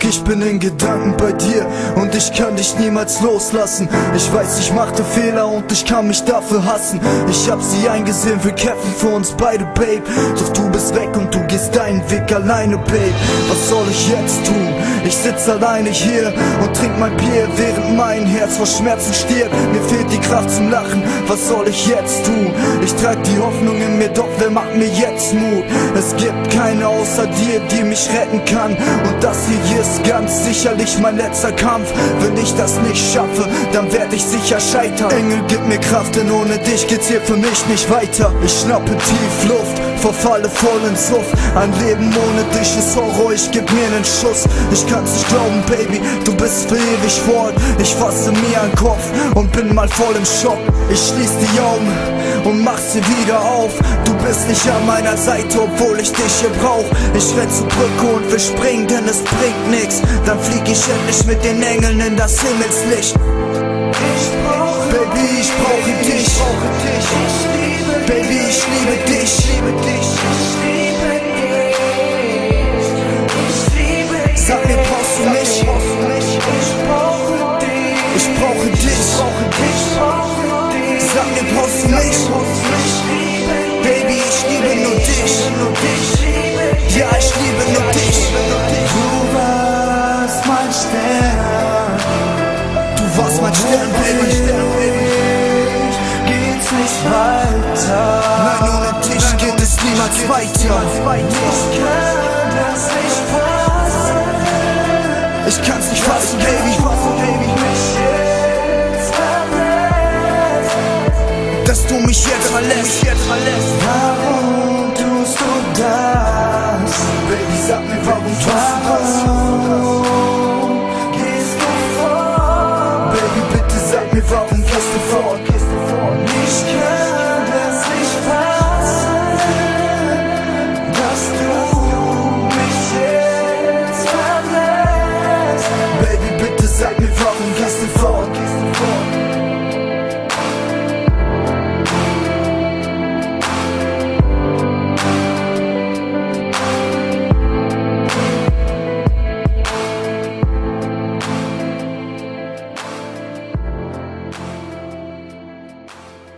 Guck, ich bin in Gedanken bei dir und ich kann dich niemals loslassen. Ich weiß, ich machte Fehler und ich kann mich dafür hassen. Ich hab sie eingesehen, wir kämpfen für uns beide, Babe. Doch du bist weg und du gehst deinen Weg alleine, Babe. Was soll ich jetzt tun? Ich sitz alleine hier und trink mein Bier, während mein Herz vor Schmerzen stirbt. Mir fehlt die Kraft zum Lachen, was soll ich jetzt tun? Ich trag die Hoffnung in mir, doch wer macht mir jetzt Mut? Es gibt keine außer dir, die mich retten kann. Und das hier ist ganz sicherlich mein letzter Kampf. Wenn ich das nicht schaffe, dann werd ich sicher scheitern. Engel, gib mir Kraft, denn ohne dich geht's hier für mich nicht weiter. Ich schnappe tief Luft, verfalle voll ins Suff. Ein Leben ohne dich ist Horror, ich geb mir nen Schuss. Ich kann's nicht glauben, Baby, du bist für ewig fort. Ich fasse mir an Kopf und bin mal voll im Schock. Ich schließ die Augen und mach sie wieder auf. Du bist nicht an meiner Seite, obwohl ich dich hier brauch. Ich renn zur Brücke und wir springen, denn es bringt nix. Dann flieg ich endlich mit den Engeln in das Himmelslicht. Baby, ich brauche dich. Baby, ich liebe dich. Sag mir, brauchst du mich? Ich brauche dich. Sag mir, brauchst du mich? Baby, ich liebe nur dich. Ja, ich liebe nur dich. Du warst mein Stern. Du warst mein Stern, Baby. Geht's nicht weiter. Nein, ohne dich geht es niemals weiter. Ich kann das nicht fassen. Ich kann's nicht fassen, Baby. Dass du mich jetzt verlässt. Warum tust du das? Baby, sag mir, warum tust du das? Warum gehst du fort? Baby, bitte sag mir, warum gehst du fort? Ich kann das nicht fassen, dass du